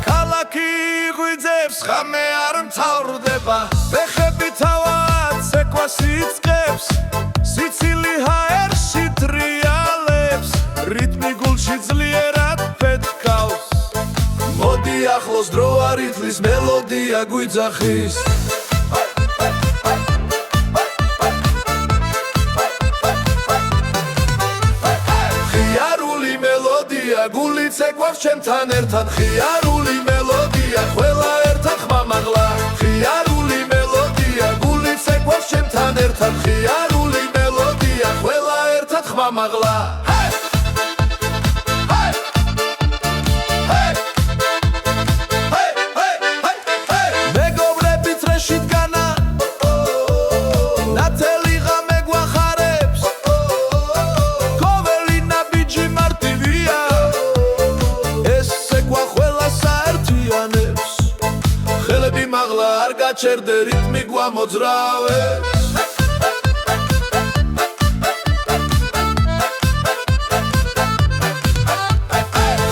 ქალაქი ღვიძებს ხამე არ მთავრდება ფეხები თავად ცეკვას იწყებს სიცილი ჰაერში ტრიალებს რიტმი გულში ძლიერად ფეთქავს მოდი ახლოს დრო არ ითვლის მელოდია გვიძახის ხიარული მელოდია გული ცეკვავს ჩემთან ერთად ხიარული მელოდია ყველა ერთად ხმამაღლა ხიარული მელოდია გული ცეკვავს ჩემთან ერთად ხიარული მელოდია ყველა ერთად ხმამაღლა გაჩერდე რიტმი გვამოძრავებს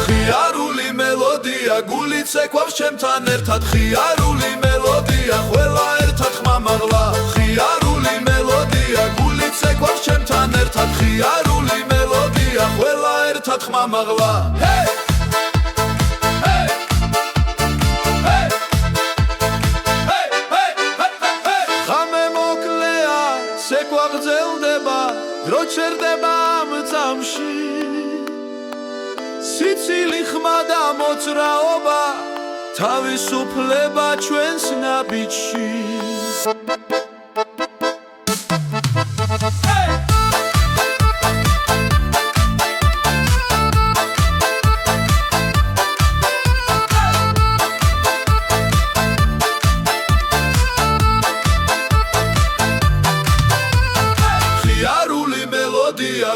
ხიარული მელოდია გული ცეკვავს ჩემთან ერთად ხიარული მელოდია ყველა ერთად ხმამაღლა ხიარული მელოდია გული ცეკვავს ჩემთან ერთად ხიარული მელოდია ყველა ერთად ხმამაღლა დრო ჩერდება ამ წამში სიცილი ხმა და მოძრაობა თავისუფლება ჩვენს ნაბიჯში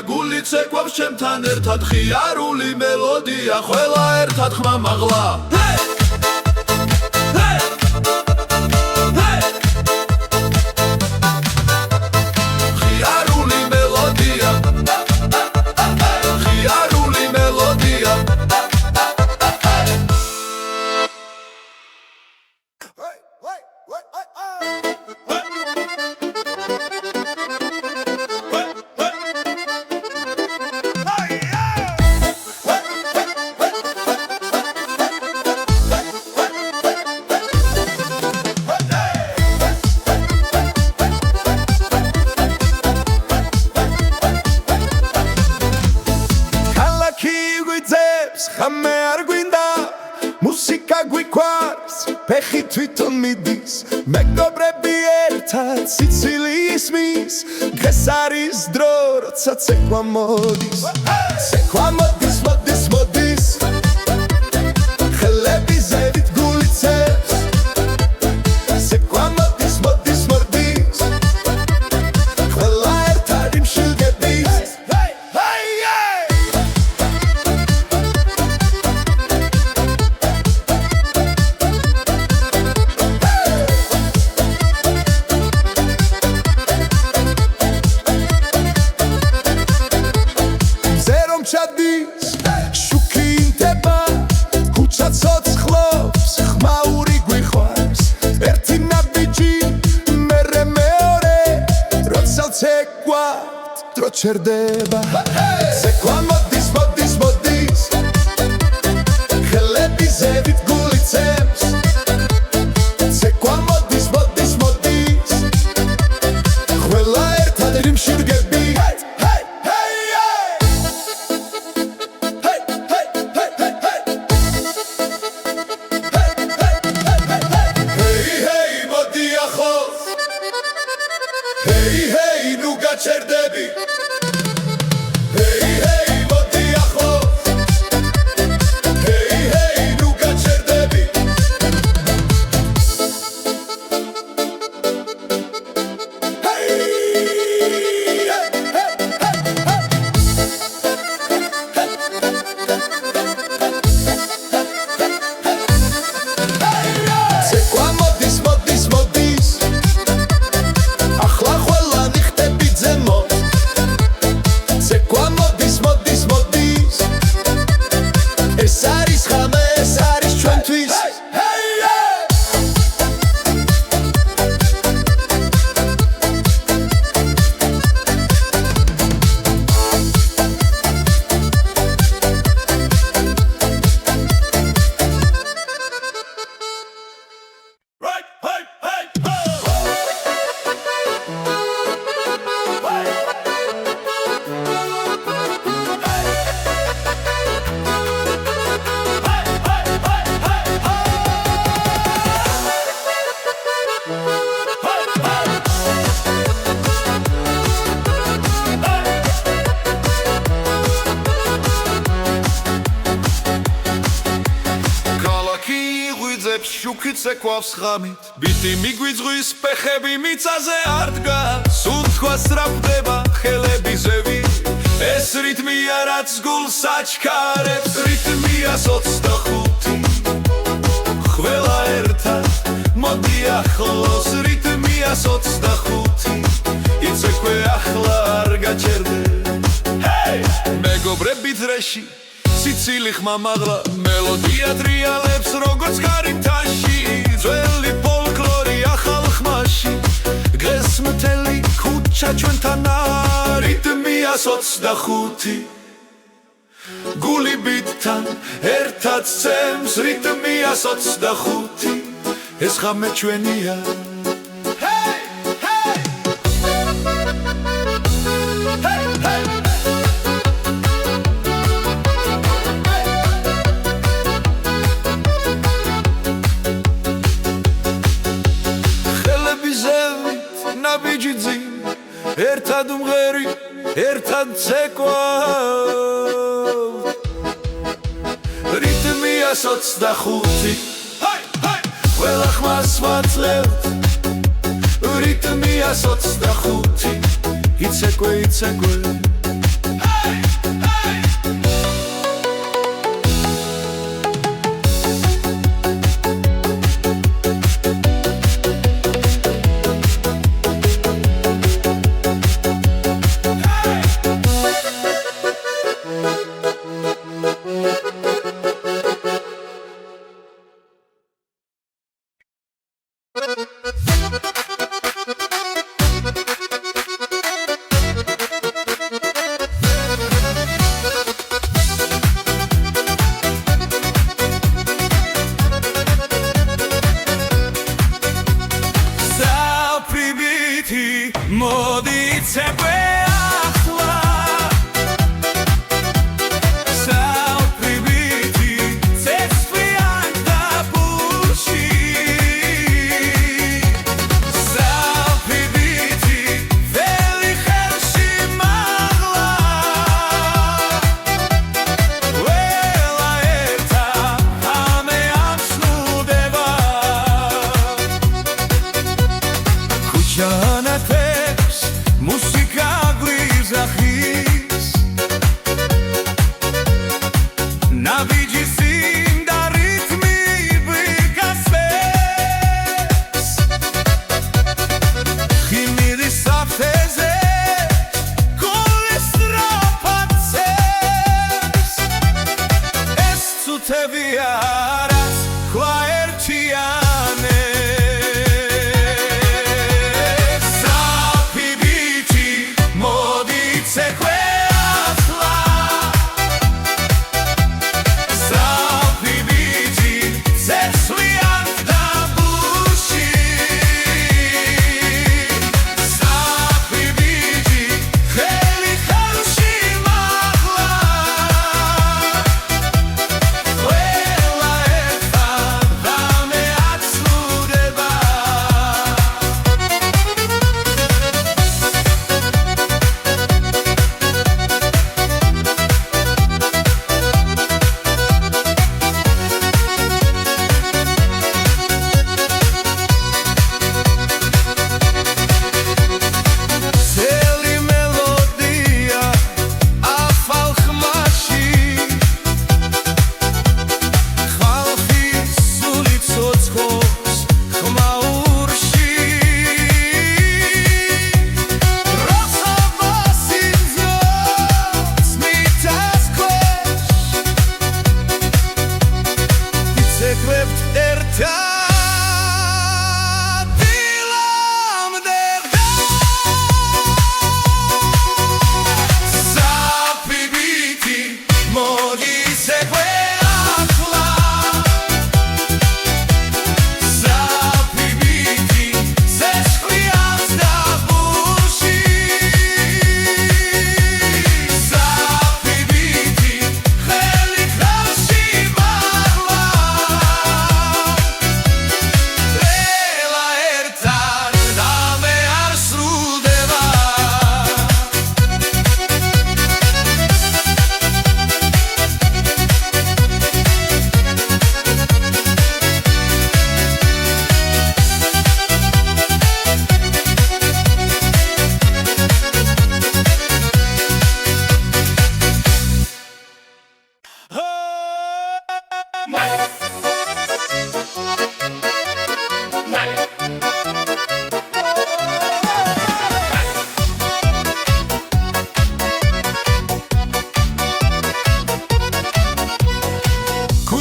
გული ცეკვავს ჩემთან ერთად ხიარული მელოდია ყველა ერთად ხმამაღლა ხიარული მელოდია ხიარული მელოდია ხამე არ გვინდა მუსიკა გვიყვარს ფეხი თვითონ მიდის მეგობრები ერთად სიცილი ისმის დღეს არის დრო როცა ცეკვა მოდის ცეკვა მოდის მოდის მოდის ხელები ზევით გული ცევს ცეკვა მოდის მოდის მოდის ყველა ერთად იმშილდებით ჩადის შუქი ინდება ქუჩა ცოცხლობს ხმაური გვიყვარს ერთი ნაბიჯი მერე მეორე როცა ცეკვა დრო ჩერდება ცეკვა მოდის მოდის მოდის ხელები ზევით გული ცემს ცეკვა მოდის მოდის მოდის ყველა ერთად რიმში რგები Hey, hey, nu gaçerdები Hey, hey ეს არის ხამე, ეს არის ჩვენთვის შუქიც ეკვავს ხამით ბიტი მიგვიძღვის ფეხები მიწაზე არ დგას უთქვა სწრაფდება ხელები ზევი ეს რიტმია რაც გულს აჩქარებს რიტმია 25 ყველა ერთად მოდი ახლოს რიტმია 25 იცეკვე ახლა არ გაჩერდე მეგობრები დრეში სიცილი ხმამაღლა მელოდია ტრიალებს როგორც გარითაში ძველი ფოლკლორი ახალ ხმაში დღეს მთელი ქუჩა ჩვენთან რიტმია 25 გული ბიტთან ერთად ცემს რიტმია 25 ეს ხამე ჩვენია ერთად მღერი, ერთად ცეკვა რიტმია 25 ყველა ხმას ვაძლევთ რიტმია 25 იცეკვე მოდი ცეკვე ახლა საფრიბითი ცეცხლიან დაბურში საფრიბითი ველი ხელში მაღლა ყველა ერთად ამე ამსნუდება ქუჩანათე მუსიკა გვიზახის ნაბიჯი სინდა რიტმი ვიგასვეს ხიმირი საფეზე გული სწრაფად ცემს ეს წუთები არას ხვა ერთიანე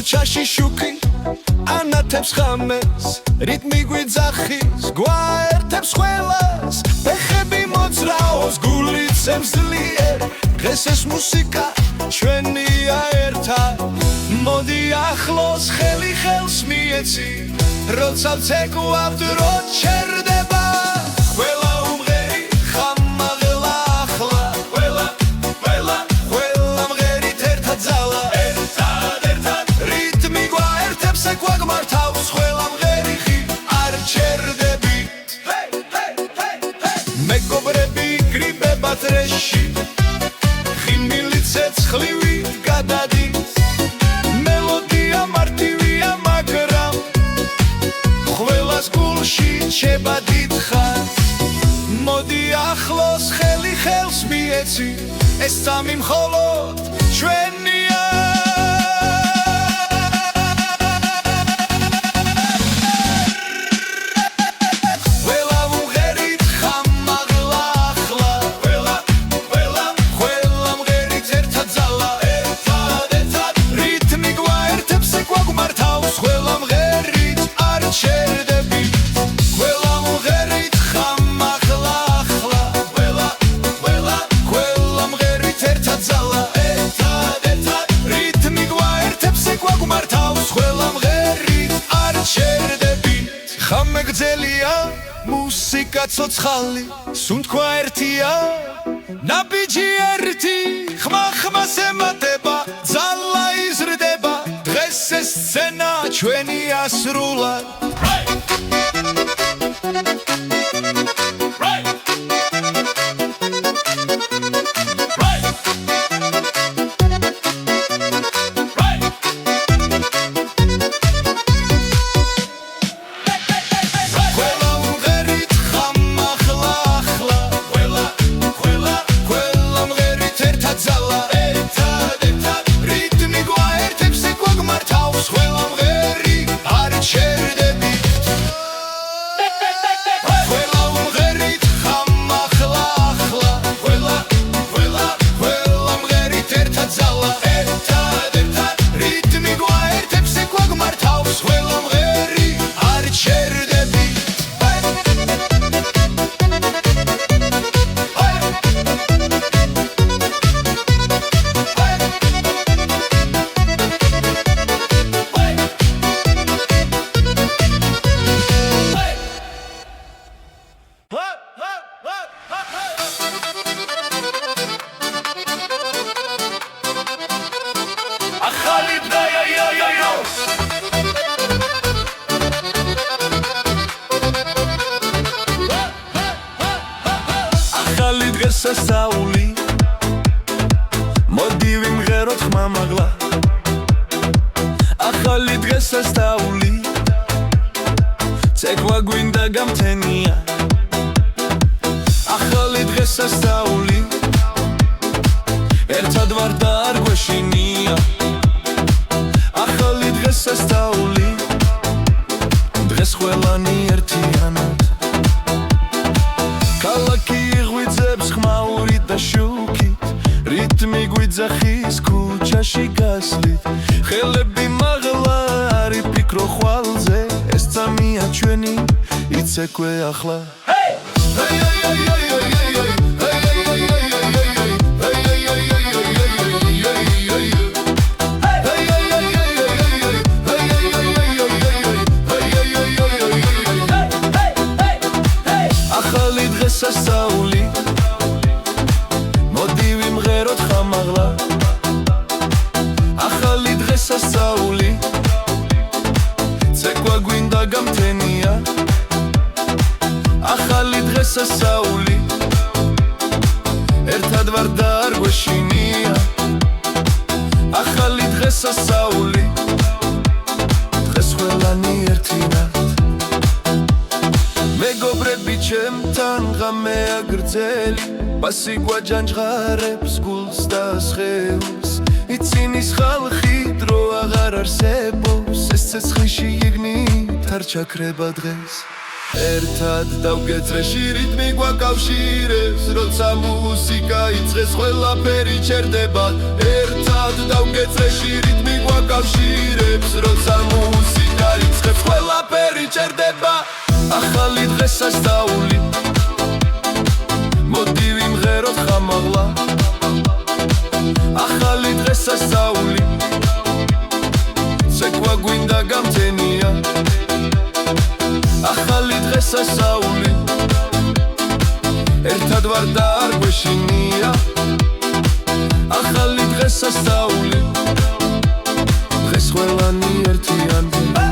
ქუჩაში შუქი ანათებს ხამეს რიტმი გვიძახის გვაერთებს ყველას ფეხები მოძრაობს გულიცემს ძლიერ დღეს ეს მუსიკა ჩვენია ერთად მოდი ახლოს ხელი ხელს მიეცი როცა ვცეკვავთ რო ჩერდება ყველა უმღერი ხამაღლა ახლა ყველა მღერით ერთად ძალა გვაგმართავს ყველა მღერი ხი არ ჩერდებით მეგობრები გრიბება დრეში ხიმილი ცეცხლივი გადადის მელოდია მარტივია მაგრამ ყველას გულში ჩება დიდხანს მოდი ახლოს ხელი ხელს მიეცი ეს სამი მხოლოდ ჩვენია ხამეგძელია მუსიკა ცოცხალი სუნთქვა ერთია ნაბიჯი ერთი ხმახმას ემატება ძალა იზრდება დღეს ეს სცენა ჩვენია სრულად სასაული მოდი ვიმღეროთ ხმამაღლა ახალი დღეს სასაული ცეკვა გვინდა გამთენია ახალი დღეს სასაული ერთად ვარ და არ გვეშინია ახალი დღეს სასაული დღეს ყველანი ერთიანად ქალაქი ღვიძებს ხმაურით და შუქით რიტმი გვიძახის ქუჩაში გასვლით ხელები მაღლა არ იფიქრო ხვალზე ეს წამია ჩვენი იცეკვე ახლა ახალი დღეს სასაული მოდი ვიმღეროთ ხამაღლა ახალი დღეს სასაული ცეკვა გვინდა გამთენია ახალი დღეს სასაული ერთად ვარ და არ გვეშინია ახალი დღეს სასაული დღეს ყველანი ერთინად მეგობრები ჩემთან ღამეა გრძელი ბასი გვაჯანჯღარებს გულს და სხეულს იცინის ხალხი დრო აღარ არსებობს ეს ცეცხლში იგნით არ ჩაქრება დღეს ერთად დავგეწრეში რიტმი გვაკავშირებს როცა მუსიკა იწყეს ყველაფერი ჩერდება ერთად დავგეწრეში რიტმი გვაკავშირებს როცა მუსიკა იწყებს ყველაფერი ჩერდება ახალი დღესასწაული მოდი ვიმღეროთ ხამაღლა ახალი დღესასწაული ცეკვა გვინდა გამთენია ახალი დღესასწაული ერთად ვარ და არ გვეშინია ახალი დღესასწაული დღეს ყველანი ერთიანია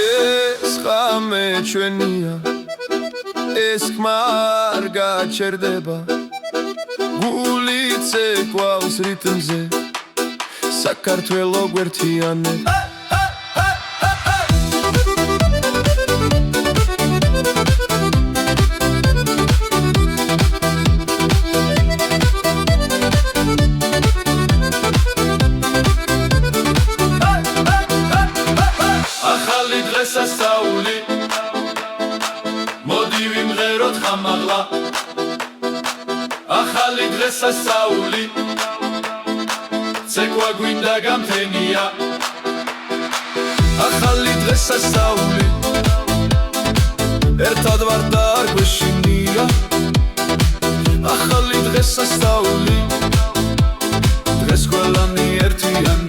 ეს ღამე ჩვენია ეს ხმა არ გაჩერდება გული ცეკვავს რიტმზე საქართველო გვერთიანებს სასწაული მოდი ვიმღეროთ ხამაღლა ახალი დღესასწაული ცეკვა გვინდა გამთენია ახალი დღესასწაული ერთად ვარ და არ გვეშინია ახალი დღესასწაული დღეს ყველანი ერთიანია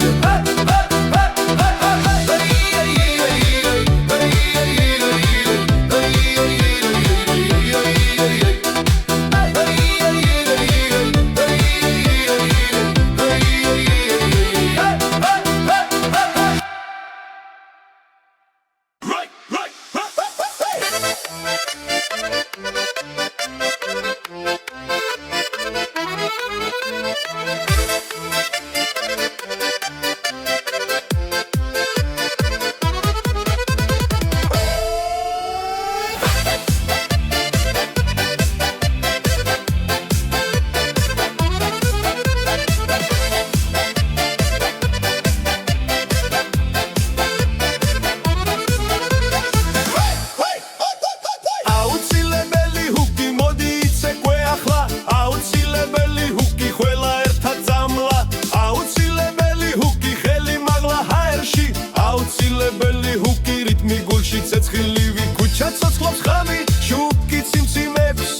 ცეცხლივი ქუჩა ცოცხლობს ხამი შუქი ციმციმებს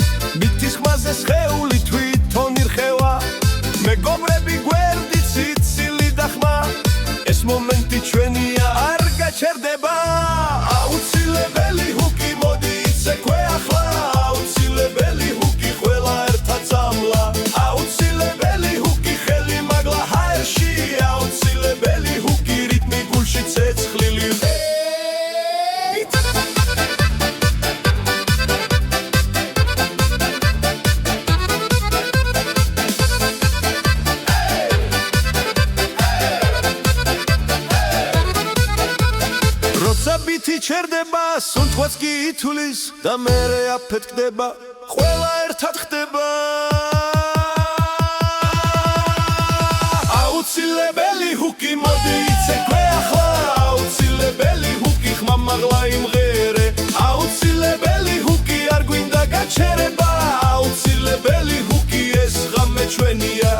მითის ხმაზე სხეული თვითონ ირხევა მეგობრები გვერდი ციცილი და ხმა ეს მომენტი ჩვენია არ გაჩერდება აუცილებელი ჰუკი მოდი იცეკვე ახლა აუცილებელი ჰუკი ყველა ერთად წამლა აუცილებელი ჰუკი ხელი მაგლა ჰაერში აუცილებელი ჰუკი რიტმი გულში ცეცხლილი ბითი ჩერდება სუნთქვაც კი ითulis და მერე აფეთქდება ყველა ერთად ხდება აუცილებელი ჰუკი მოდი იცეკვე ახლა აუცილებელი ჰუკი ხმამაღლა იმღერე აუცილებელი ჰუკი არ გვინდა გაჩერება აუცილებელი ჰუკი ეს ღამე ჩვენია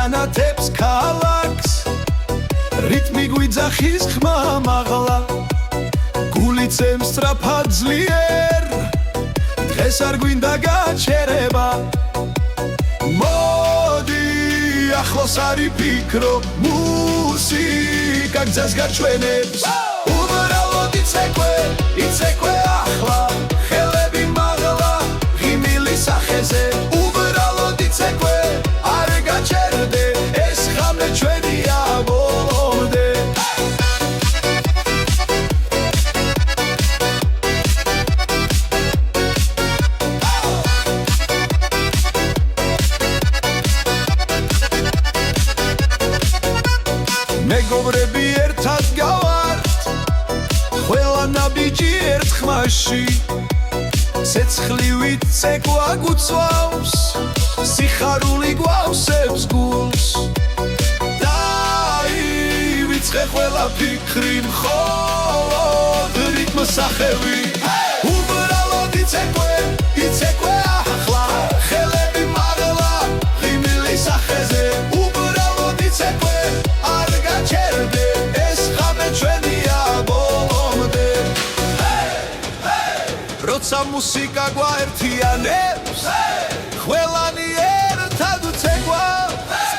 ანათებს ქალაქს რიტმი გვიძახის ხმა მაღლა გული წემს სწრაფად ძლიერ დღეს არ გვინდა გაჩერება ახლოს არი ფიქრო მუსიკა გზას გაჩვენებს უბრალოდ იცეკვე ახლა ხელები მაღლა ღიმილი სახეზე უბრალოდ იცეკვე არ გაჩერდე ეს ღამე ჩვენია ბოლომდე მეგობრები ერთად გავართ ყველა ნაბიჯი ერთ ხმაში ცეცხლივით ცეკვა გუწვავს სიხარული გვავსებს გულს დაივიწყე ყველა ფიქრი მხოლოდ რიტმს სახევი უბრალოდ იცეკვე ახლა ხელები მაღლა ღიმილი სახეზე უბრალოდ იცეკვე არ გაჩერდე ეს ღამე ჩვენია ბოლომდე როცა მუსიკა გვაერთიანებს ყველანი ერთად უცეკვავს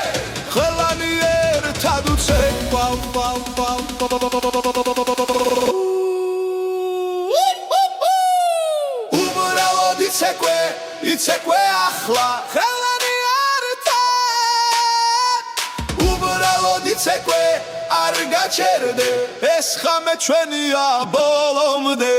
ყველანი ერთად უცეკვავს უბრალოდ იცეკვე ახლა ხელანი ერთად უბრალოდ იცეკვე არ გაჩერდე ეს ღამე ჩვენია ბოლომდე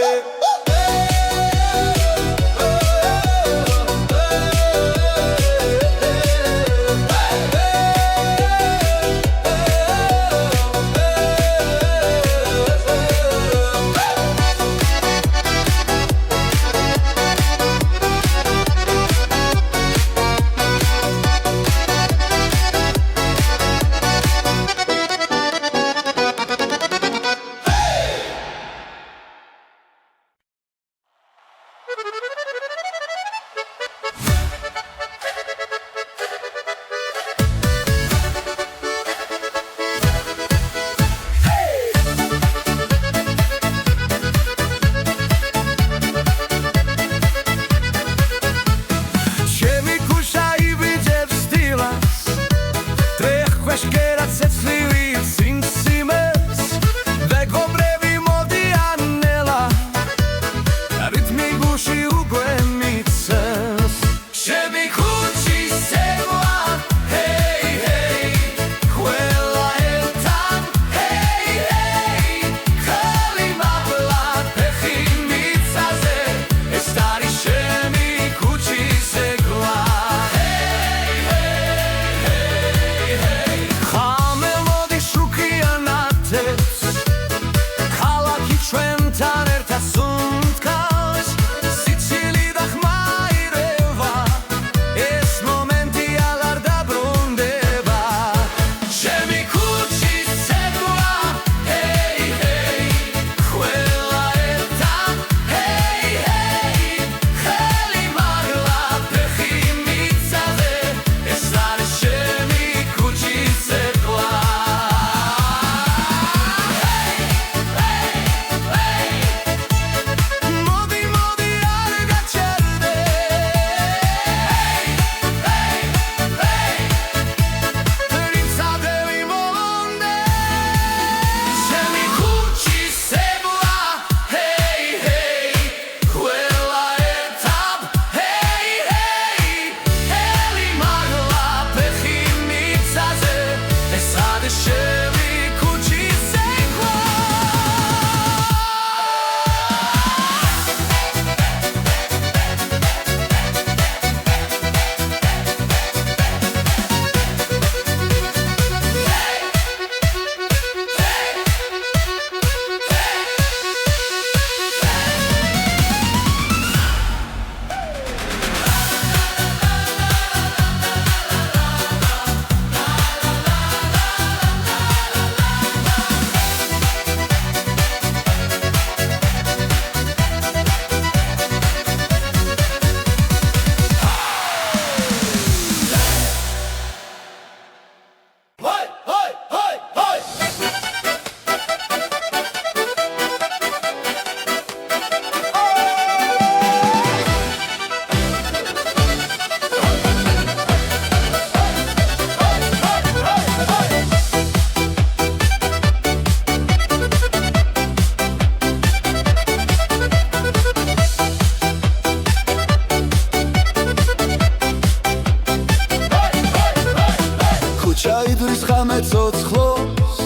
ცოცხლობს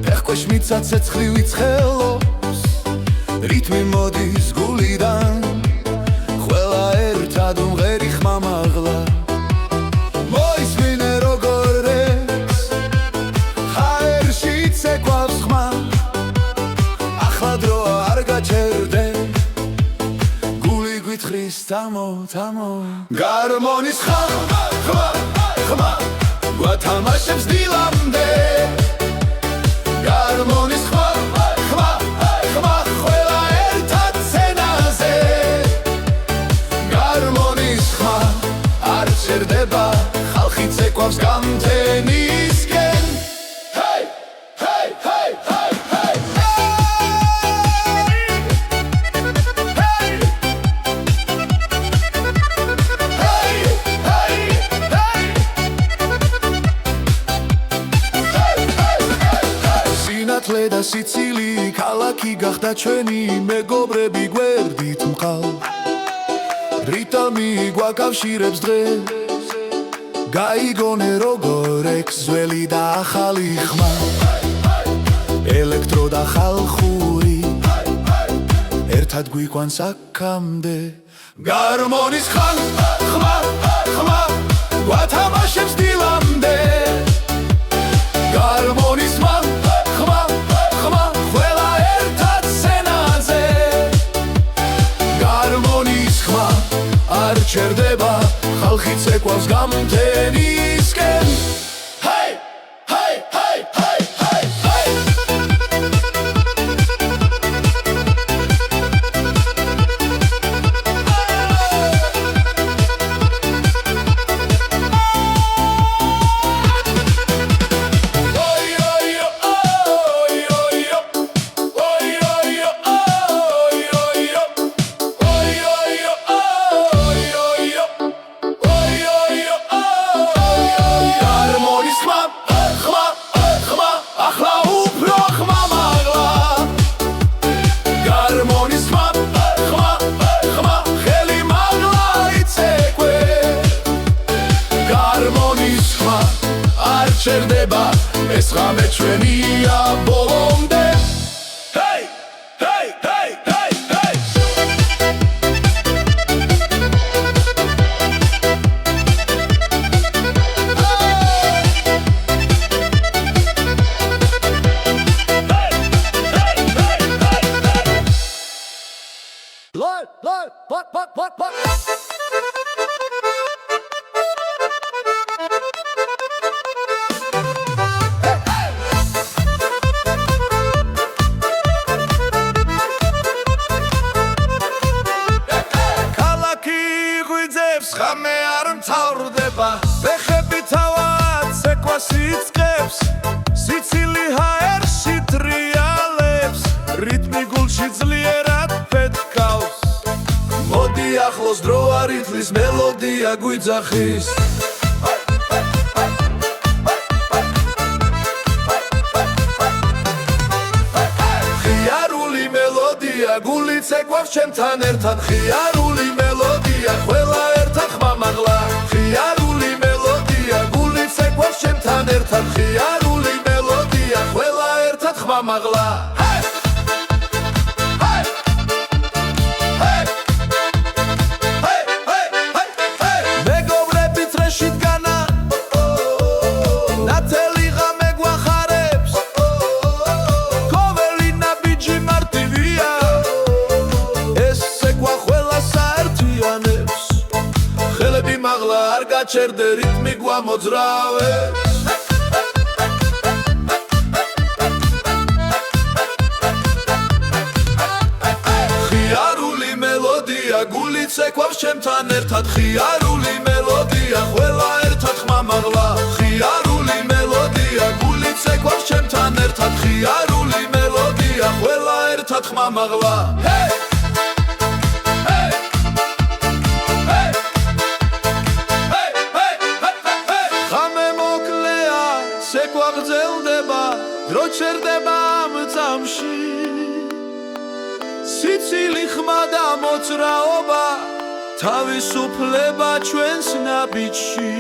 ფეხქვეშ მიცა ცეცხლივი ცხელობს რითმი მოდის გულიდან ყველა ერთად უმღერი ხმამაღლა მოისმინე როგორ ეს ჰაერში ცეკვავს ხმა ახლა დროა არ გაჩერდენ გული გვითხრის თამო თამო გარმონის ხმა ხმა ხმა გვათამაშებს დილამდე გარმონის ხმა ხმა ხმა ყველა ერთად სცენაზე გარმონის ხმა არ ჩერდება ხალხი ცეკვავს გამთენისკენ ჰეი ჰეი ჰეი ჰეი სინათლე და სიცილი ქალაქი გახდა ჩვენი მეგობრები გვერდით მყავ რიტმი გვაკავშირებს დღეს გაიგონე როგორ ექს ძველი და ახალი ხმა ელექტრო და ხალხური ერთად გვიყვანს აქამდე გარმონის ხმა ხმა ხმა გვათამაშებს დილამდე გარმონის ხმა ხმა ხმა ყველა ერთად სცენაზე გარმონის ხმა არ ჩერდება ხალხი ცეკვავს გამთენისკენ ჰეი ჰეი ჰეი ჰეი ჰეი ჩერდება ეს ღამე ჩვენია ბოლომდე ჰეი ჰეი ჰეი ჰეი ჰეი Lord, what? ხამე არ მთავრდება ფეხები თავად ცეკვას იწყებს სიცილი ჰაერში ტრიალებს რიტმი გულში ძლიერად ფეთქავს მოდი ახლოს დროა რითმის მელოდია გვიძახის ხიარული მელოდია გული ცეკვავს ჩემთან ერთად ხიარული მელოდია ყველა ხმამაღლა ხიარული მელოდია გული ცეკვავს ჩემთან ერთად ხიარული მელოდია ყველა ერთად ხმამაღლა მეგობრები წრეში დგანა ნათელი ღამე გვახარებს ყოველი ნაბიჯი მარტივია ეს ცეკვა ყველას აერთიანებს ხელები მაღლა არ გაჩერდე რიტმი გვამოძრავებს ხიარული მელოდია გული ცეკვავს ჩემთან ერთად ხიარული მელოდია ყველა ერთად ხმამაღლა ხიარული მელოდია გული ცეკვავს ჩემთან ერთად ხიარული მელოდია ყველა ერთად ხმამაღლა ცეკვა გრძელდება დრო ჩერდება ამ წამში სიცილი ხმა და მოძრაობა თავისუფლება ჩვენს ნაბიჯში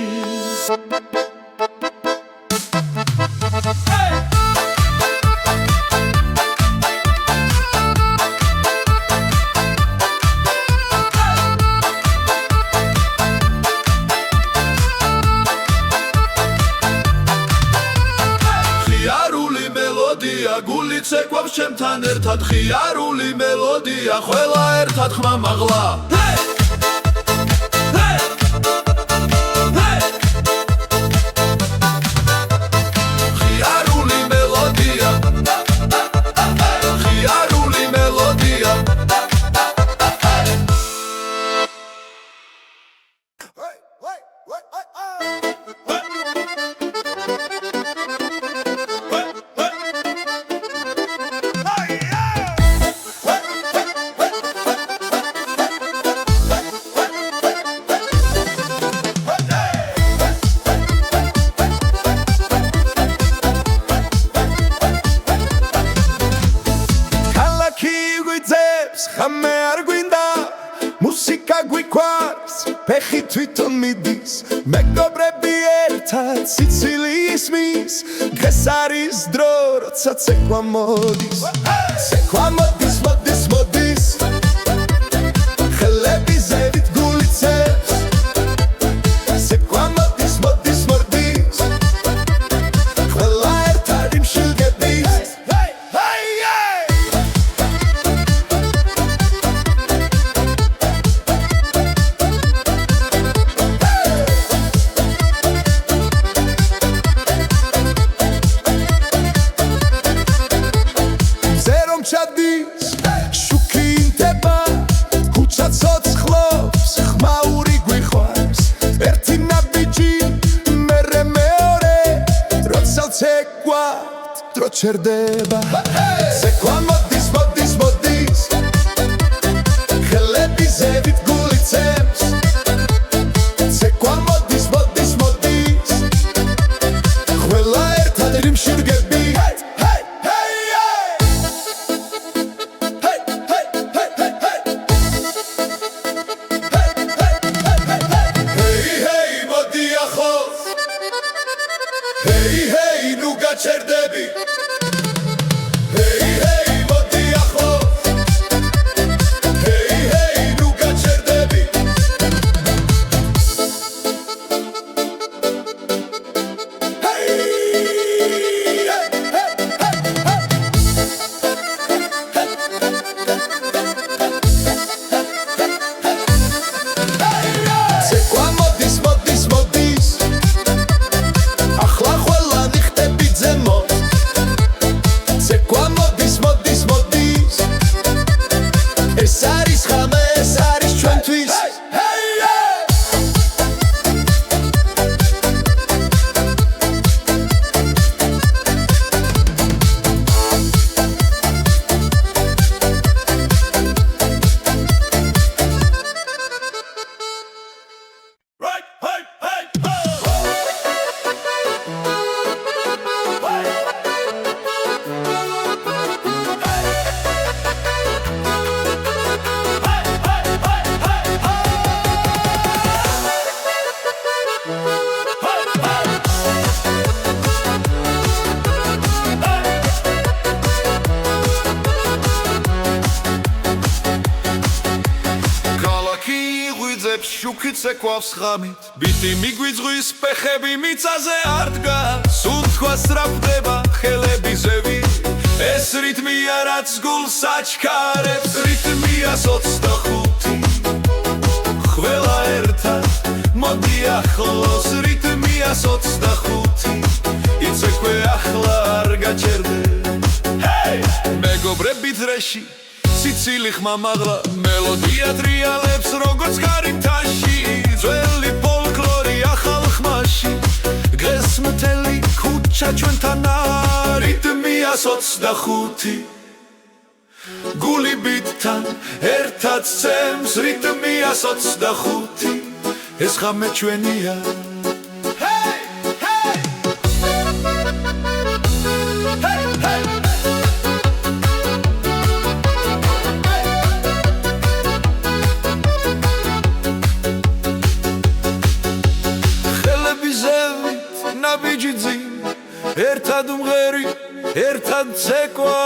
მელოდია გული ცეკვავს ჩემთან ერთად ხიარული მელოდია ყველა ერთად ხმა მაღლა ხიარული მელოდია ხიარული მელოდია ხამე არ გვინდა მუსიკა გვიყვარს ფეხი თვითონ მიდის მეგობრები ერთად სიცილი ისმის დღეს არის დრო როცა ცეკვა მოდის ცეკვა მოდის მოდის მოდის ხელები ზევით გული ცეკვს ცეკვა მოდის მოდის მოდის ყველა ერთად იმშილგების ჩადის შუქი ინდება ქუჩა ცოცხლობს ხმაური გვიყვარს ერთი ნაბიჯი მერე მეორე როცა ცეკვავთ დრო ჩერდება ცეკვა მოდის მოდის მოდის ხელები ზევით გული ცემს ცეკვა მოდის მოდის მოდის ყველა ერთად იმშურგები Hey hey nu გაჩერდები Hey hey მოდი ახლოს Hey hey nu გაჩერდები ცეკვა მოდის მოდის მოდის ახლა ყველა ნიხტები ზემოთ ცეკვა მოდის მოდის მოდის ეს არის ხამე ეს არის ჩვენთვის შუქი ცეკვავს ხამით ბიტი მიგვიძღვის ფეხები მიწაზე არ დგას უთქვა სწრაფდება ხელები ზევი ეს რიტმია რაც გულს აჩქარებს რიტმია 25 ყველა ერთად მოდი ახლოს რიტმია 25 იცეკვე ახლა არ გაჩერდე მეგობრები დრეში სიცილი ხმა მაღლა მელოდია ტრიალებს როგორც გარითაში ძველი ფოლკლორი ახალ ხმაში დღეს მთელი ქუჩა ჩვენთან რიტმია 25 გული ბიტთან ერთად ცემს რიტმია 25 ეს ხამე ჩვენია ერთად უმღერი ერთად ცეკვა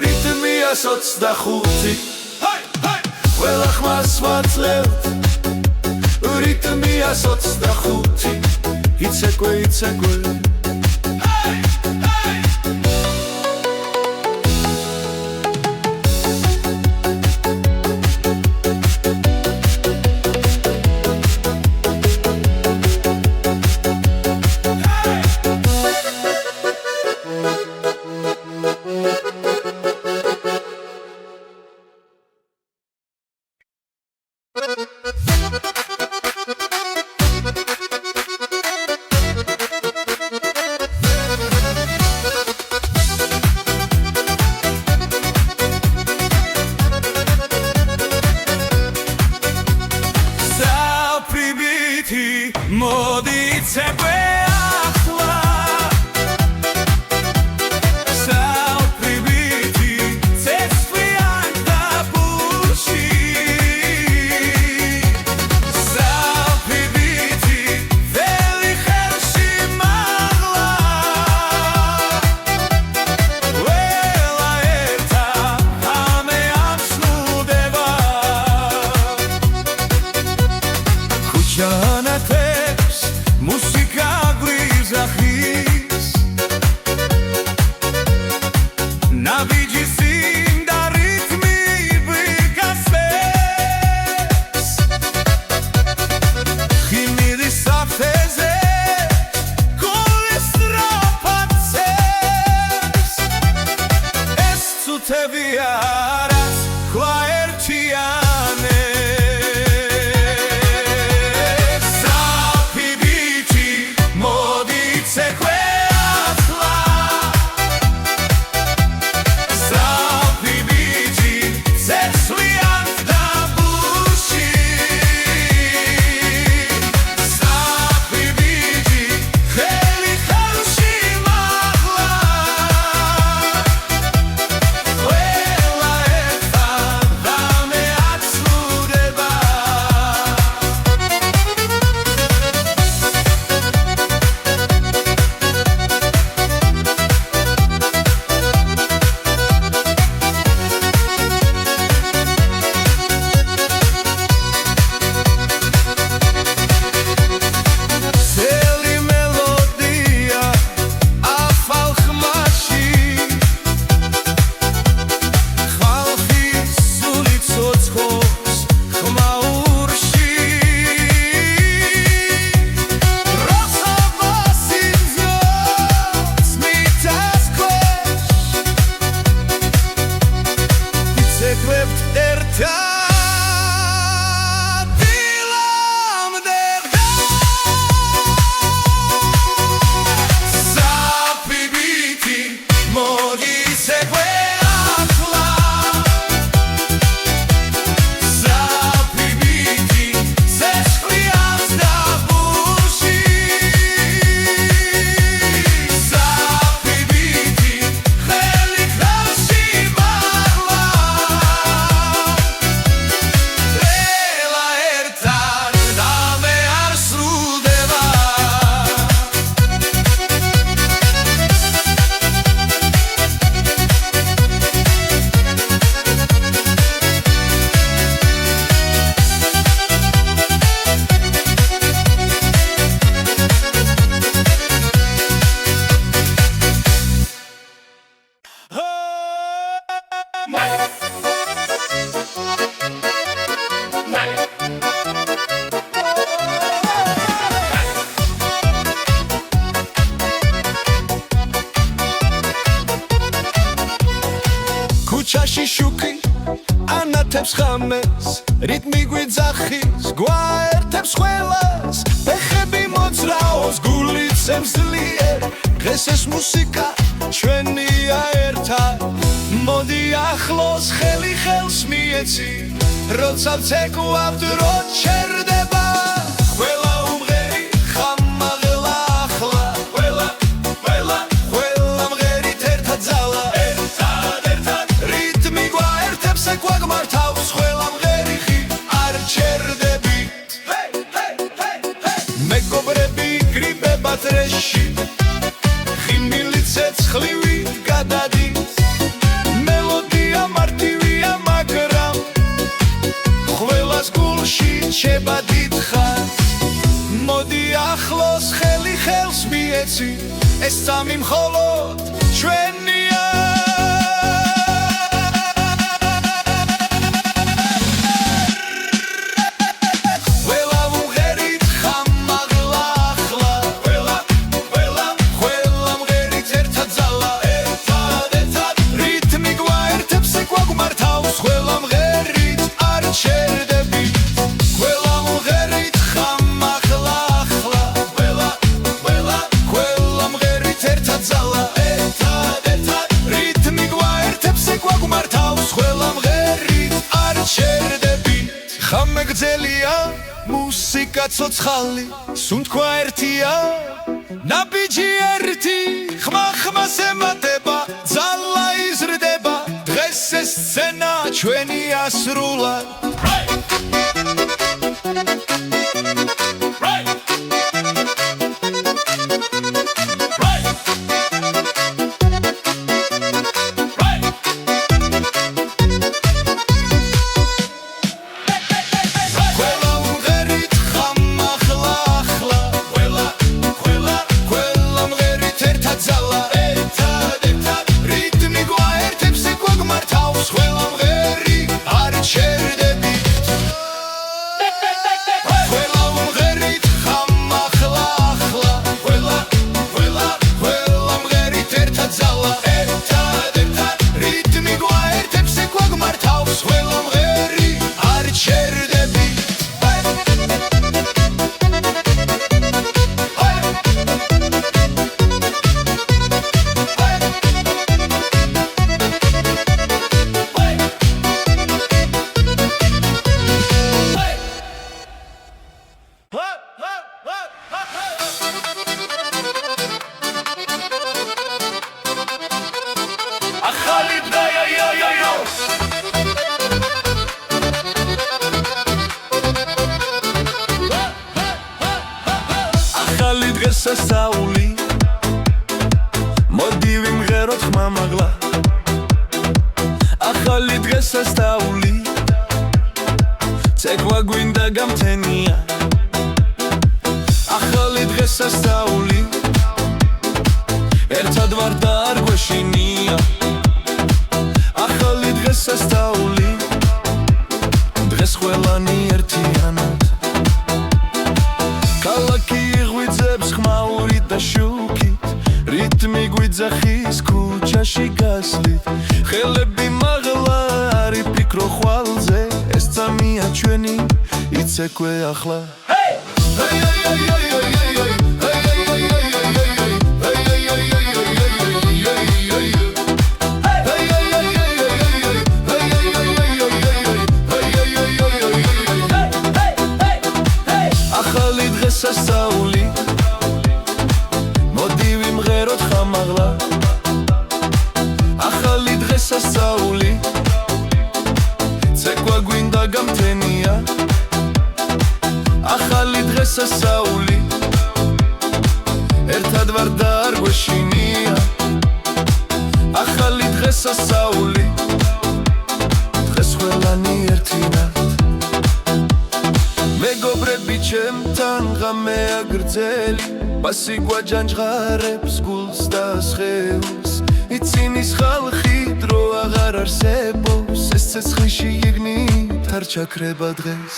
რიტმია 25 ყველა ხმას ვაძლევთ რიტმია 25 იცეკვე იცეკვე გულში შუქი ანათებს ხამეს რიტმი გვიძახის გვაერთებს ყველას ფეხები მოძრაობს გულიც ემსლიერ დღეს ეს მუსიკა ჩვენია ერთად მოდი ახლოს ხელი ხელს მიეცი როცა ვცეკვავთ რო ჩერდება ყველა უმღერი ხამაღლა ახლა ყველა მღერით ერთად ძალა ერთად რიტმი გვაერთებს ეკვაგმართავს ყველა მღერი ხი არ ჩერდებით მეგობრები გრიბება დრეშში ხიმილი ცეცხლივი გადადის მელოდია მარტივია მაგრამ ყველას გულში ჩება დიდხარ მოდი ახლოს ხელი ხელს მიეცი ეს სამი მხოლოდ ჩვენია ხამეგძელია მუსიკა ცოცხალი სუნთქვა ერთია ნაბიჯი ერთი ხმახმას ემატება ძალა იზრდება დღეს ეს სცენა ჩვენია სრულად ახალი დღესასწაული მოდი ვიმღეროთ ხმამაღლა ახალი დღესასწაული ცეკვა გვინდა გამთენია ახალი დღესასწაული ერთად ვარ და არ გვეშინია ახალი დღესასწაული დღეს ყველანი ერთიანად ქალაქი ღვიძებს ხმაურით და შუქით რიტმი გვიძახის ქუჩაში გასვლით ხელები მაღლა არ იფიქრო ხვალზე ეს წამია ჩვენი იცეკვე ახლა ახალი დღესასწაული მოდი ვიმღეროთ ხამაღლა ახალი დღესასწაული ცეკვა გვინდა გამთენია ახალი დღესასწაული ერთად ვარ და არ გვეშინია ახალი დღესასწაული დღეს ყველანი ერთინად მეგობრები ჩემთან ღამეა გრძელი პასიგვა ჯანჯღარებს გულს და სხეულს იცინის ხალხი დრო აღარ არსებობს ეს ცეცხლში იგნით არ ჩაქრება დღეს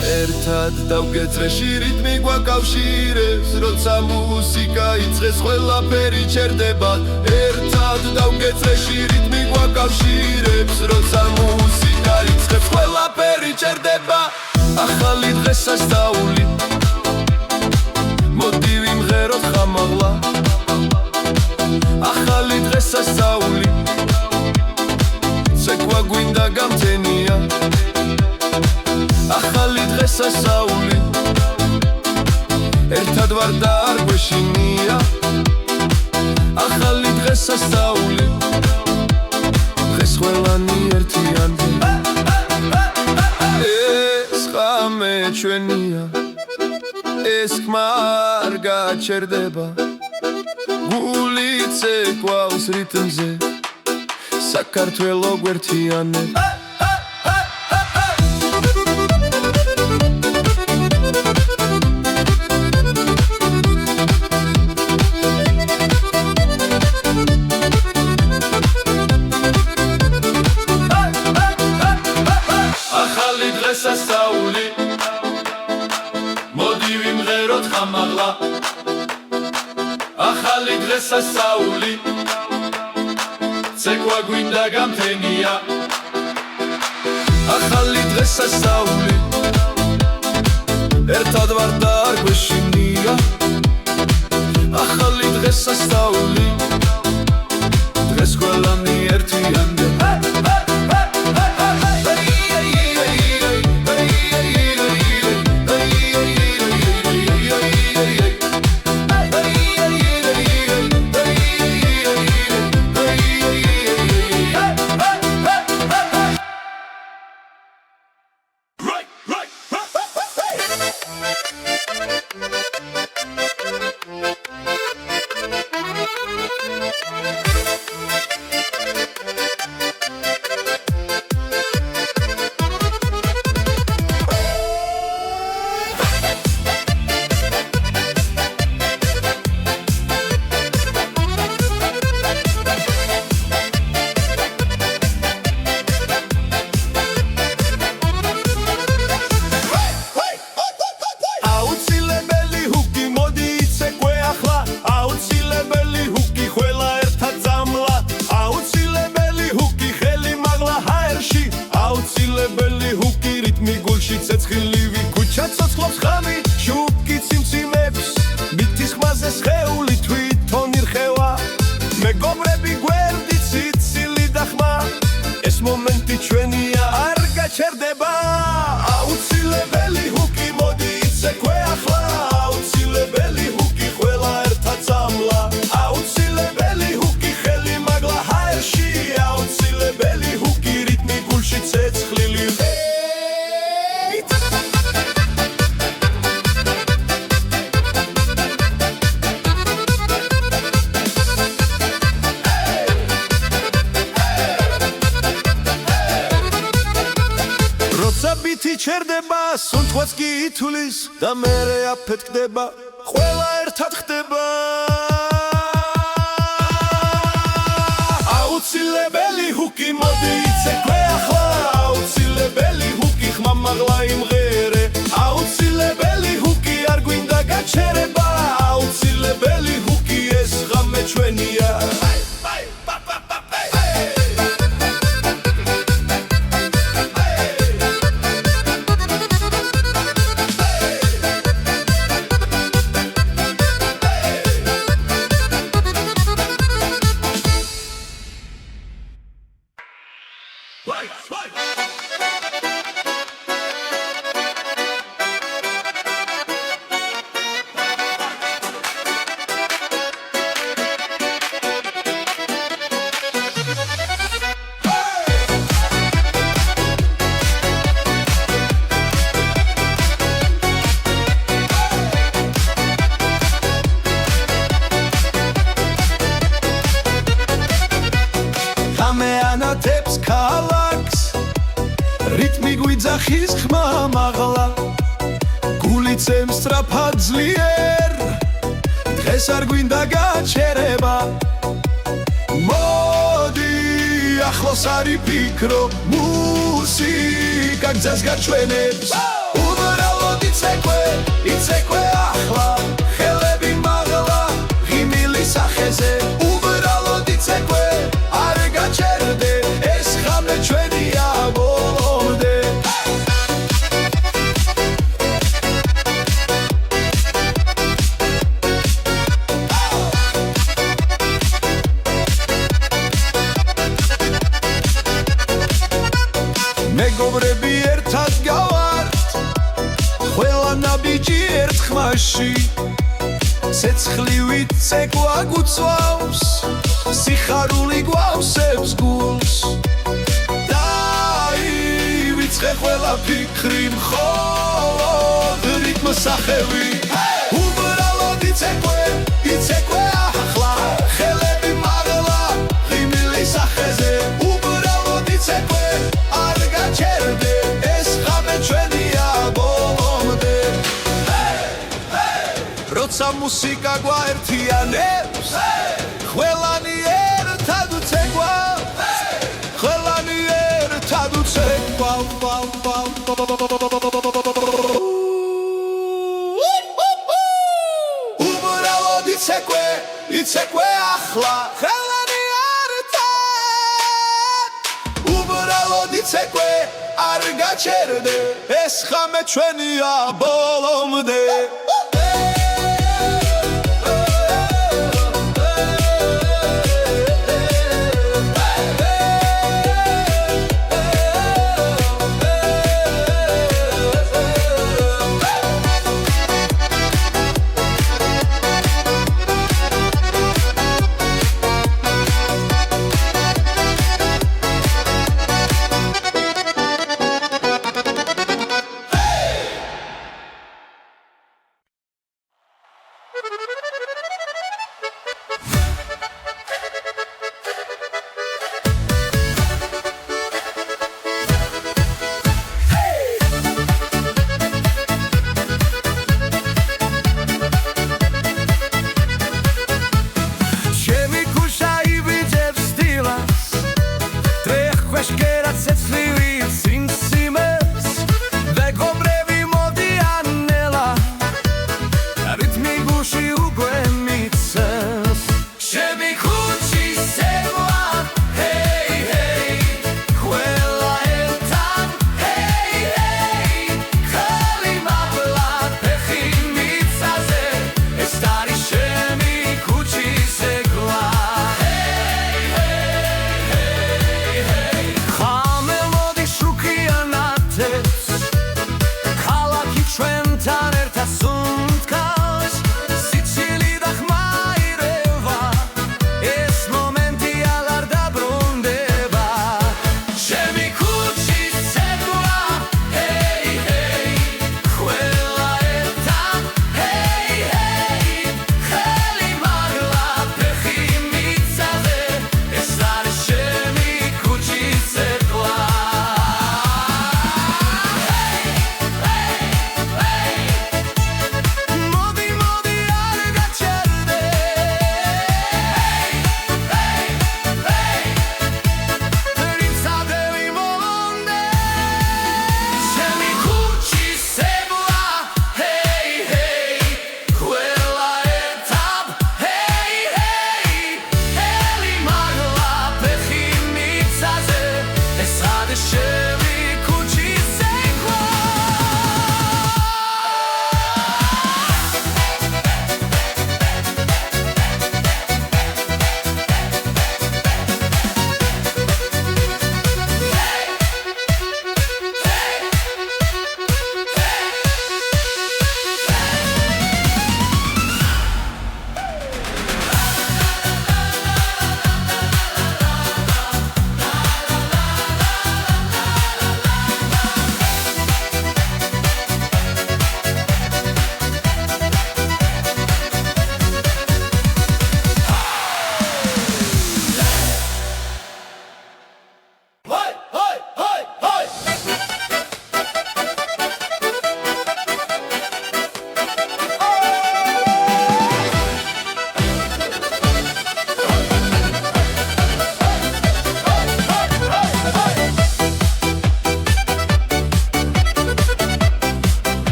ერთად დავგეწრეში რიტმი გვაკავშირებს როცა მუსიკა იწყეს ყველაფერი ჩერდება ერთად დავგეწრეში რიტმი გვაკავშირებს როცა მუსიკა იწყებს ყველაფერი ჩერდება ახალი დღესასწაული მოდი ვიმღეროთ ხამაღლა ახალი დღესასწაული ცეკვა გვინდა გამთენია ახალი დღესასწაული ერთად ვარ და არ გვეშინია ახალი დღესასწაული დღეს ყველანი ერთიანია ეს ხამე ჩვენია ეს ხმა არ გაჩერდება გული ცეკვავს რიტმზე საქართველო გვერთიანებს სასწაული მოდი ვიმღეროთ ხამაღლა ახალი დღესასწაული ცეკვა გვინდა გამთენია ახალი დღესასწაული ერთად ვარ და არ გვეშინია ახალი დღესასწაული დღეს ყველანი ერთიანია ცეცხლივი ქუჩა ცოცხლობს ხამი შუბკი ციმციმებს მითის ხმაზე სხეული თვითონ ირხევა მეგობრები გვერდი ციცილი და ხმა ეს მომენტი ჩვენია არ გაჩერდება აუცილებელი ჰუკი მოდი იცეკვე ახლა აუცილებელი ჰუკი ყველა ერთად წამლა აუცილებელი ჰუკი ხელი მაგლა ჰაერში აუცილებელი ჰუკი რიტმი გულში ცეცხლილი ბითი ჩერდება სუნთქვაც კი ითulis და მერე აფეთქდება ყველა ერთად ხდება აუცილებელი ჰუკი მოდი იცეკვე ახლა აუცილებელი ჰუკი ხმამაღლა იმღერე აუცილებელი ჰუკი არ გვინდა გაჩერება აუცილებელი ჰუკი ეს ღამე ჩვენია ანათებს ქალაქს რიტმი გვიძახის ხმა მაღლა გული წემს სწრაფად ძლიერ დღეს არ გვინდა გაჩერება მოდი ახლოს არ იფიქრო მუსიკა გზას გაჩვენებს იცეკვე ახლა ხელები მაღლა ღიმილი სახეზე უბრალოდ იცეკვე არ გაჩერდე ეს ხამე ჩვენია ბოლომდე მეგობრები ერთად გავართ ყველა ნაბიჯი ერთ ხმაში ცეცხლივით ცეკვა გუწვავს სიხარული გვავსებს გულს დაივიწყე ყველა ფიქრი მხოლოდ რიტმს სახევი უბრალოდ იცეკვე ახლა ხელები მაღლა ღიმილი სახეზე უბრალოდ იცეკვე არ გაჩერდე ეს ხამე ჩვენია ბოლომდე როცა მუსიკა გვაერთიანებს ყველანი ერთად უცეკვა ყველანი ერთად უცეკვა უბრალოდ იცეკვე ახლა ხელანი ერთად უბრალოდ იცეკვე არ გაჩერდე ეს ხამე ჩვენია ბოლომდე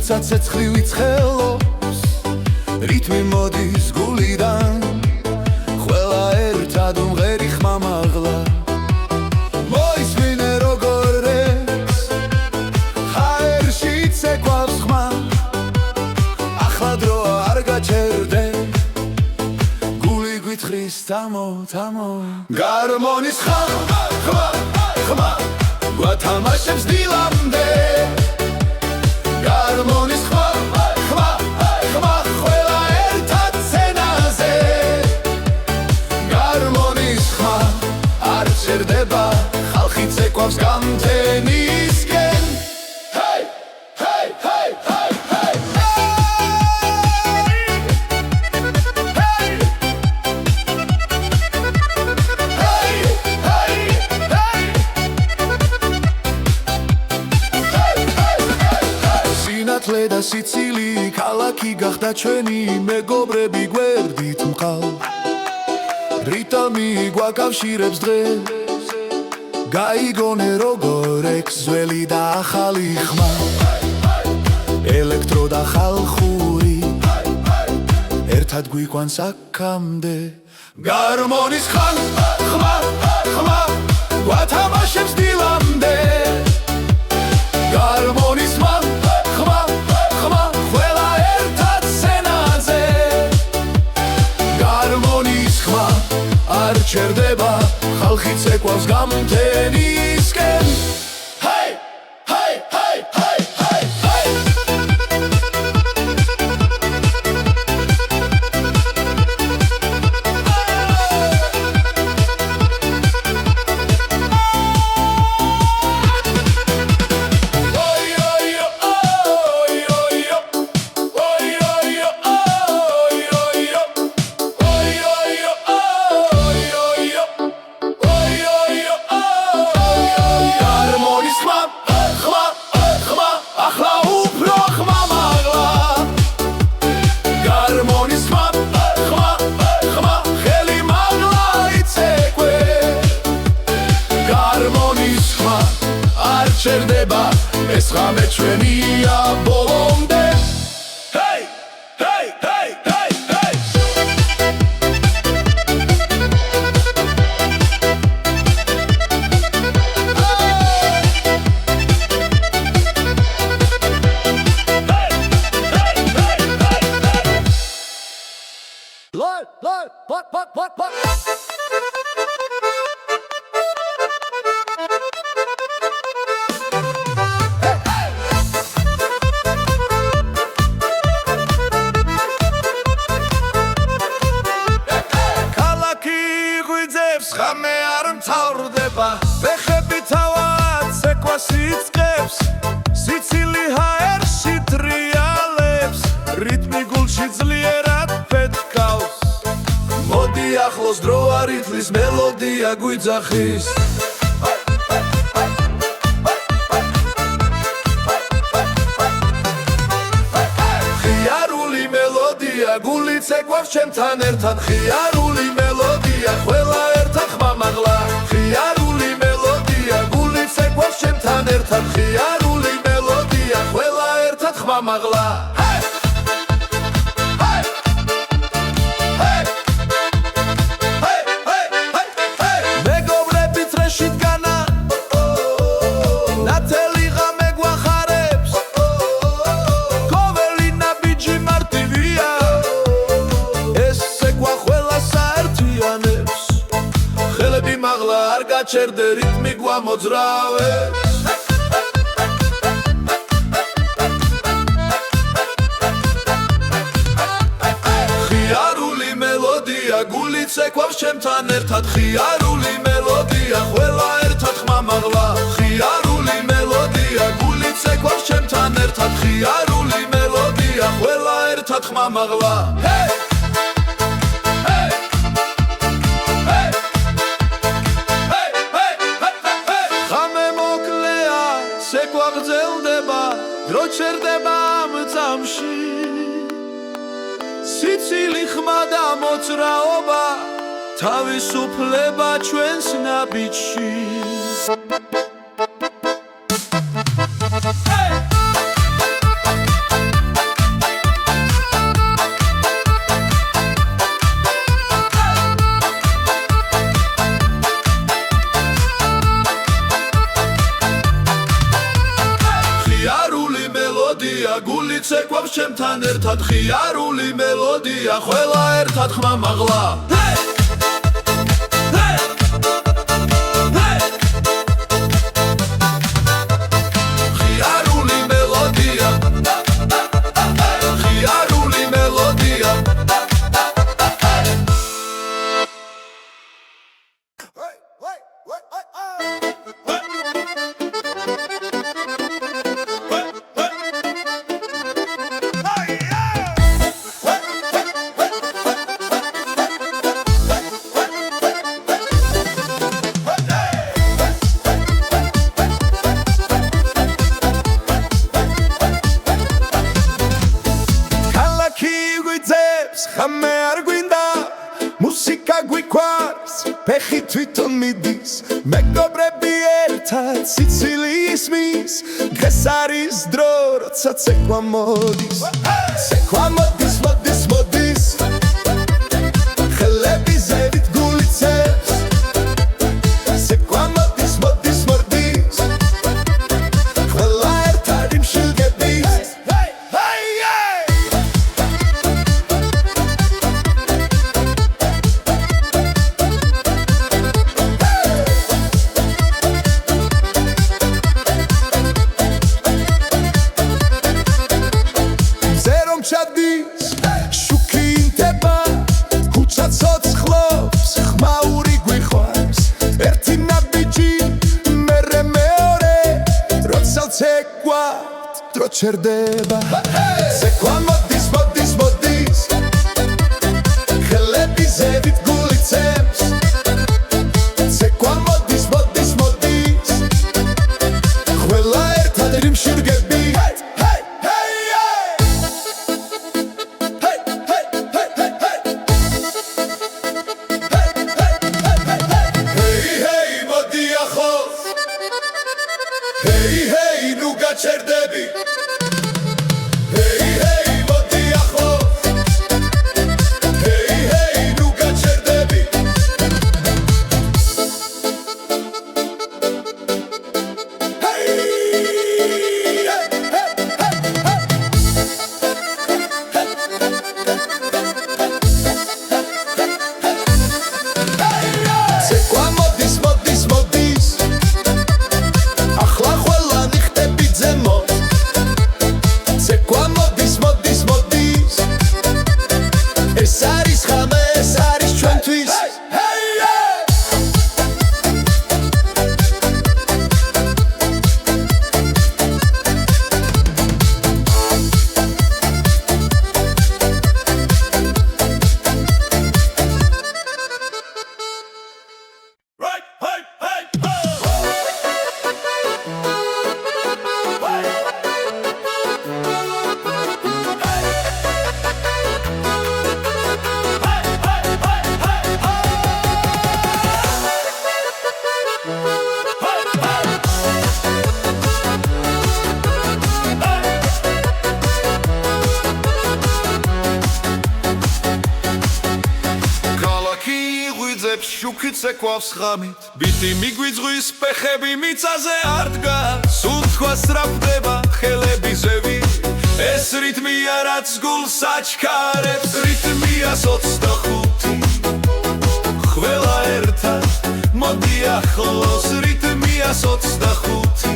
თუმცა ცეცხლივი ცხელობს რითმი მოდის გულიდან ყველა ერთად უმღერი ხმამაღლა მოისმინე როგორ ეს ჰაერში ცეკვავს ხმა ახლა დროა არ გაჩერდე გული გვითხრის თამო თამო გარმონის ხმა ხმა ხმა გვათამაშებს დილამდე გარმონის ხმა ხმა ხმა ყველა ერთად სცენაზე გარმონის ხმა არ ჩერდება ხალხი ცეკვავს გამთენისკენ ჰეი ჰეი ჰეი ჰეი სინათლე და სიცილი ქალაქი გახდა ჩვენი მეგობრები გვერდით მყავ რიტმი გვაკავშირებს დღეს გაიგონე როგორ ექს ძველი და ახალი ხმა ელექტრო და ხალხური ერთად გვიყვანს აქამდე გარმონის ხმა ხმა ხმა გვათამაშებს დილამდე გარმონის ხმა ხმა ხმა ყველა ერთად სცენაზე გარმონის ხმა არ ჩერდება ხალხი ცეკვავს გამთენისკენ ჰეი ჰეი ჰეი ჰეი ჰეი ჩერდება ეს ხამე ჩვენია ბოლომდე ჰეი ჰეი ჰეი ჰეი ჰეი ხამე არ მთავრდება ფეხები თავად ცეკვას იწყებს სიცილი ჰაერში ტრიალებს რიტმი გულში ძლიერად ფეთქავს მოდი ახლოს დროა რითმის მელოდია გვიძახის ხიარული მელოდია გული ცეკვავს ჩემთან ერთად ხიარული მელოდია ყველა ხიარული მელოდია გული ცეკვავს ჩემთან ერთად ხიარული მელოდია ყველა ერთად ხმამაღლა მეგობრები წრეში დგანა ნათელი ღამე გვახარებს ყოველი ნაბიჯი მარტივია ეს ცეკვა ყველას აერთიანებს ხელები მაღლა არ გაჩერდე რიტმი გვამოძრავებს ხიარული მელოდია გული ცეკვავს ჩემთან ერთად ხიარული მელოდია ყველა ერთად ხმამაღლა ხიარული მელოდია გული ცეკვავს ჩემთან ერთად ხიარული მელოდია ყველა ერთად ხმამაღლა ჰეი ცეკვა გრძელდება დრო ჩერდება ამ წამში სიცილი ხმა და მოძრაობა თავისუფლება ჩვენს ნაბიჯში ხიარული მელოდია ყველა ერთად ხმა მაღლა ხიარული მელოდია ხიარული მელოდია ხამე არ გვინდა მუსიკა გვიყვარს ფეხი თვითონ მიდის მეგობრები ერთად სიცილი ისმის დღეს არის დრო როცა ცეკვა მოდის ცეკვა მოდის მოდის მოდის ხელები ზევით გულიცებს ცეკვა მოდის მოდის მოდის ყველა ერთად იმშილგების ჩადის შუქი ინტება ქუჩა ცოცხლობს ხმაური გვიყვარს ერთი ნაბიჯი მერე მეორე როცა ცეკვა დრო ჩერდება ცეკვა მოდის მოდის მოდის ხელები ზევით გულიცებს ცეკვა მოდის მოდის მოდის ყველა ერთად იმშირგები Hey hey nu gaçerdები Hey hey მოდი ახლოს Hey hey nu gaçerdები ცეკვა მოდის მოდის მოდის ეს არის ხამე ეს არის ჩვენთვის შუქი ცეკვავს ხამით ბიტი მიგვიძღვის ფეხები მიწაზე არ დგას უთქვა სრაფდება ხელები ზევი ეს რიტმია რაც გულს აჩქარებს რიტმია 25 ყველა ერთად მოდი ახლოს რიტმია 25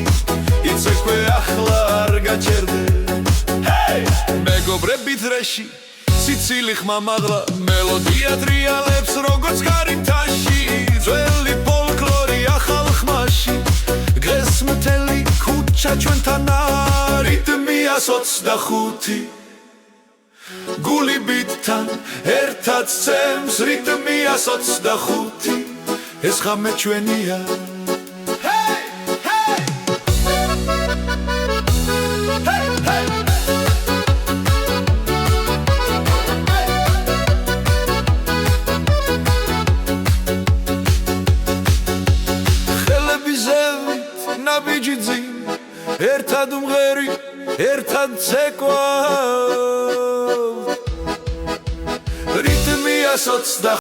იცეკვე ახლა არ გაჩერდე მეგობრები დრეში სიცილი ხმა მაღლა მელოდია ტრიალებს როგორც კარინთაში ძველი ფოლკლორი ახალ ხმაში დღეს მთელი ქუჩა ჩვენთან რიტმია 25 გული ბიტთან ერთად ცემს რიტმია 25 ეს ხამე ჩვენია ერთად უმღერი ერთად ცეკვა რიტმია 25